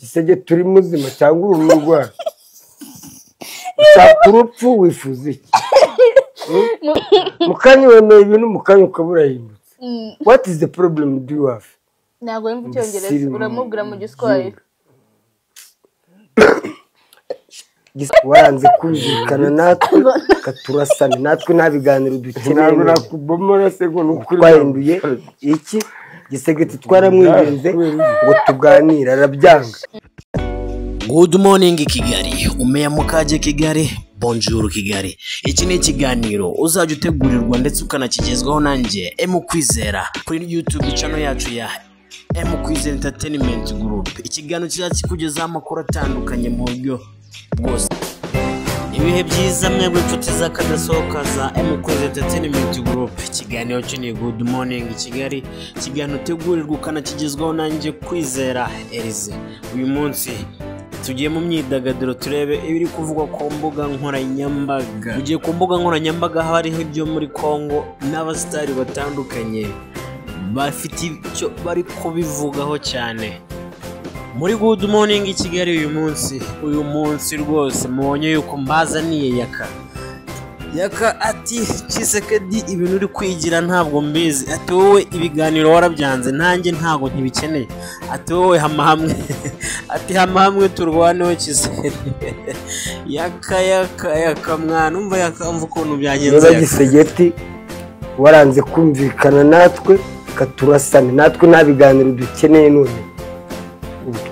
gisege turi muzima cyangwa urumurwa ushaka urupfu wifuza iki mukanya wemeye ibintu mukanya ukaburahindutse what is the problem do you have ntabwo yumva icyongereza uramubwira mu giswahili waranze kumvikana natwe katurasana natwe nta biganiro dukeneye ntabwo nakubomora se ngo nukuri twahinduye iki gisegeti twaramwinginze ngo tuganire arabyanga. Good morning Kigali, umeya mukaje Kigali, bonjour Kigali. Iki ni ikiganiro uzajya utegurirwa ndetse ukanakigezwaho nanjye Kwizera kuri YouTube channel yacu ya Kwizera Entertainment Group. Ikiganiro kizakikugezaho amakuru atandukanye mu buryo bwose. Ibihe byiza mwebwe inshuti z'akadasohoka za Kwizera Entertainment Group. Ikiganiro cy'ini Good morning Kigali, ikiganiro utegurirwa ukanakigezwaho nanjye Kwizera Elize. Uyu munsi tugiye mu myidagaduro turebe ibiri kuvugwa ku mbuga nkoranyambaga. Tugiye ku mbuga nkoranyambaga hariho ibyo muri Kongo n'abasitari batandukanye bafite icyo bari kubivugaho cyane. Muri Good morning Kigali uyu munsi rwose mubonye yuko mbazaniye Yaka ati Tshisekedi ibintu uri kwigira ntabwo mbizi, ati wowe ibiganiro warabyanze nanjye ntabwo ntibikeneye, ati wowe hama hamwe turwaneho Tshisekedi. Yaka mwana umva yakamva ukuntu byagenze. Gisegeti waranze kumvikana natwe katurasana natwe nta biganiro dukeneye none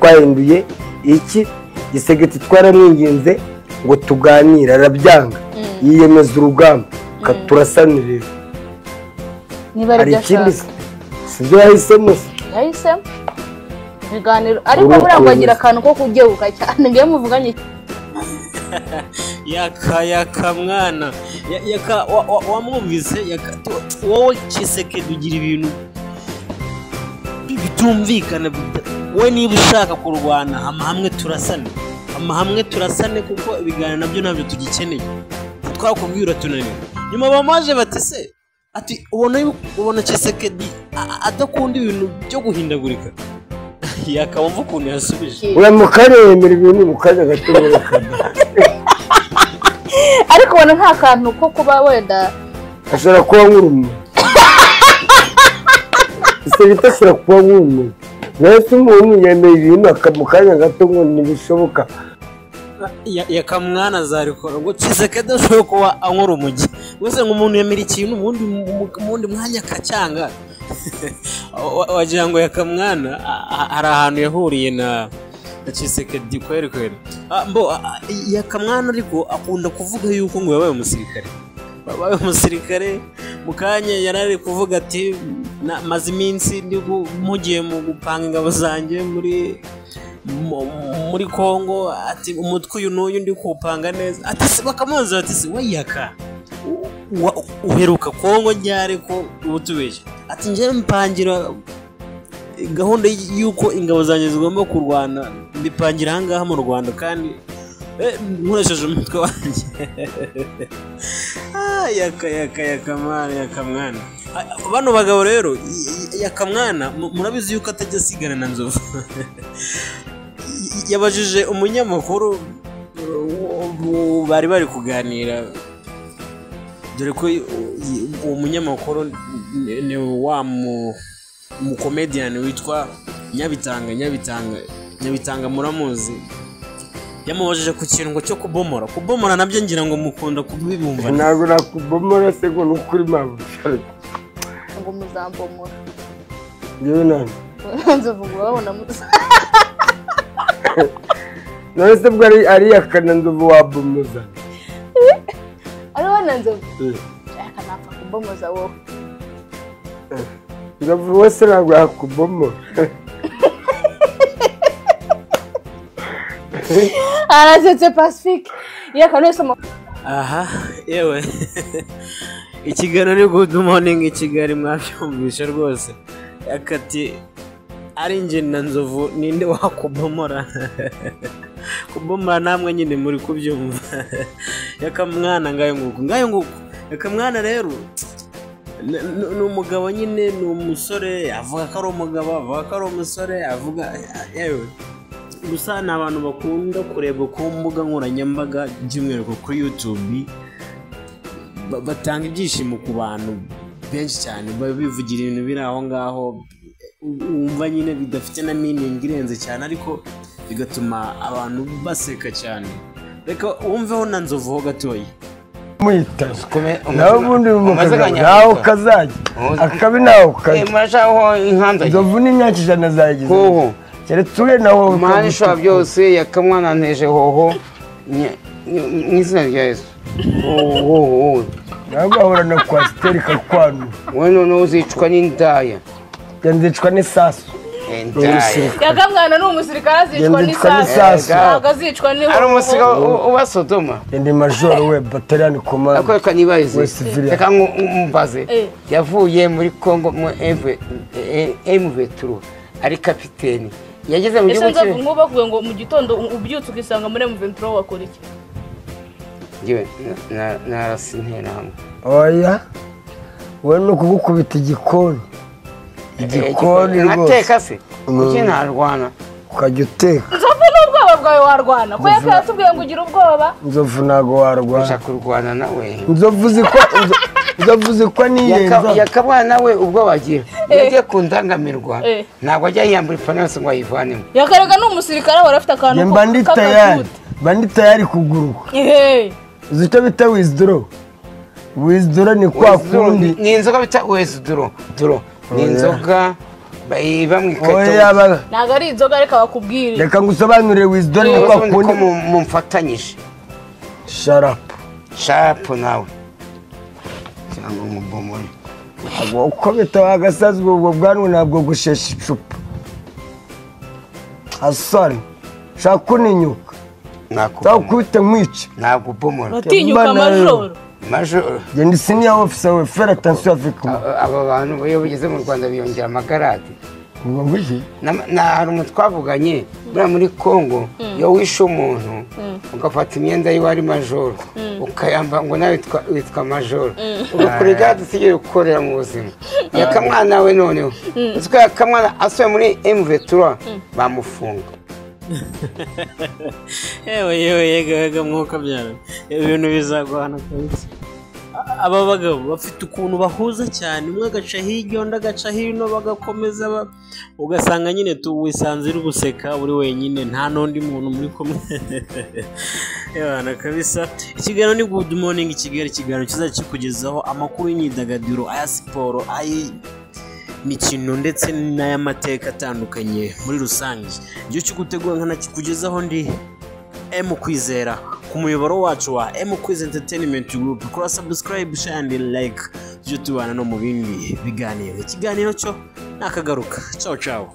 twahinduye iki gisegeti twaramwinginze ngo tuganire arabyanga yiyemeza urugamba katurasanire niba ari ikindi sibyo yahisemo ibiganiro ariko murabagira akantu ko kugeuka cyane ngiye muvuganye Yaka mwana wamwumvise wowe Tshisekedi ugira ibintu bitumvikana. We niba ushaka kurwana hamwe turasane kuko ibiganiro nabyo nabyo tugikeneye twakubwira tunaniwe. Nyuma bamaje batese ati ubona Tshisekedi adakunda ibintu byo guhindagurika. Yakabumva ukuntu yasubije uramukaremera ibintu mukanya gatumira ariko ubona nta kantu ko kuba wenda ashobora kuba nk'urumuntu ashobora kuba nk'umuntu nese umuntu yemeye ibintu akamukanya gato ngo ntibishoboka. Yakamwana azarikora ngo Tshisekedi ashobora kuba ankora umujyi gusa ngo umuntu yemera ikintu ubundi mwanya akacyanga. Wagira ngo Yakamwana hari ahantu yahuriye na Tshisekedi kweri. Yakamwana ariko akunda kuvuga yuko ngo yabaye umusirikare mukanya yarari kuvuga ati maze iminsi ndi mugiye mu gupanga ingabo zanjye muri Kongo, ati umutwe uyu n'uyu ndi kupanga neza. Ati bakamubaza ati we Yaka uheruka Kongo ryari ko ubutubeshye? Ati nje mpangira gahunda yuko ingabo zanjye zigomba kurwana mbipangira ahangaha mu Rwanda kandi nkoresheje umutwe wanjye. Yakamwana bano bagabo rero Yakamwana murabizi yuko atajya asigana na Nzovu. Yabajije umunyamakuru bari kuganira, dore ko uwo munyamakuru ni wa comedian witwa Nyabitanga muramuzi. Yamubajije ku kintu cyo kubomora nabyo ngira ngo mukunda kubibumva. Ntabwo nakubomora se ngo nukuri mabusha ngo muzambomora yewe nani Nzovu wabona musa nose bwo ari Yakana Nzovu wabomoza ari wana Nzovu akanapfa kubomoza wowe Nzovu wese ntabwo yakubomora arasetse Pacifique Yakana aha yewe ikiganiro ni Good morning Kigali mwabyumvishe rwose. Yakati ari nje na Nzovu ninde wakubomora kubomora namwe nyine muri kubyumva. Yakamwana ngayo nguko Yakamwana rero ni umugabo nyine, ni umusore avuga ko ari umugabo, avuga ko ari umusore, avuga yewe gusa ni abantu bakunda kureba ku mbuga nkoranyambaga by'umwihariko kuri YouTube batanga ibyishimo ku bantu benshi cyane bivugira ibintu biri aho ngaho wumva nyine bidafite na meaning irenze cyane ariko bigatuma abantu baseka cyane. Reka wumveho na Nzovu ho gatoya mwita nawe ubundi nawe ukazajya akabi nawe ukajya murashaho inkanza Nzovu n'imyaka 100 zagize hoho keretse ure nawe mani shwa byose yakamwana nteje hoho n'izina rya Yesu hoho ntabwo ahora na kwasiteri kakwanu we none uzicwa n'indaya yandicwa n'isasu yakamwana n'umusirikare azicwa n'isasu ntabwo azicwa ni ari umusirikare uba Sodoma ndi major we battalion command akweka nibaze reka mbaze yavuye muri Congo mu M23 ari kapiteni yageze mu gihugu cye ngo bavuye ngo mu gitondo ubyutse ukisanga muri M23 wakora iki yewe narasintera hamwe oya we no kugukubita igikoni nateka se kuki ntarwana ukajya uteka Nzovu n'ubwoba bwawe warwana ko yatubwiye ngo ugira ubwoba Nzovu ntago warwana ushaka kurwana nawe Nzovu ziko niyenza yakabwana we ubwo bagira yagiye kundangamirwa ntabwo ajya yiyambura ipantaro ngo ayivanemo yakarega n'umusirikare warafite akantu bandi tayari kuguruka uzicyo bita withdraw ni kwa kundi ni inzoga bita withdraw ni inzoga bayiba mu ikato ntabwo ari inzoga reka bakubwire reka ngusobanurire withdraw ni kwa kundi mumfatanyije sharp nawe cyangwa umubomoni uko bitawagasaza ubwo bwanwa ntabwo gushesha icupa asari shaka kuninyuka nakubita nkwica ntabwo bomora batinyuka majoro genda senior officer we faire attention avec moi aba bantu iyo bigeze mu Rwanda biyongera amagarade hari umuntu twavuganye muri Congo iyo wishe umuntu ugafata imyenda yiwe ari majoro ukayamba ngo nawe witwa majoro ugakora igade usigaye gukorera mu buzima yakamwana we noneho uziko yakamwana asuye muri M23 bamufunga yewe mwuka byara ibintu bizagwana kabisa. Aba bagabo bafite ukuntu bahuza cyane umwe agaca hirya undi agaca hino bagakomeza ugasanga nyine tuwisanze uri guseka uri wenyine nta n'undi muntu muri kumwe kabisa. Ikiganiro ni Good Morning Kigali, ikiganiro kizakikugezaho amakuru y'imyidagaduro aya siporo imikino ndetse n'ay'amateka atandukanye muri rusange. Igihe cyo gutegura nkanakikugezaho ndi Kwizera ku muyoboro wacu wa Kwiz Entertainment Group. Kora subscribe, share and like tujye tubana no mu bindi biganiro. Ikiganiro cyo nakagaruka. Ciao ciao.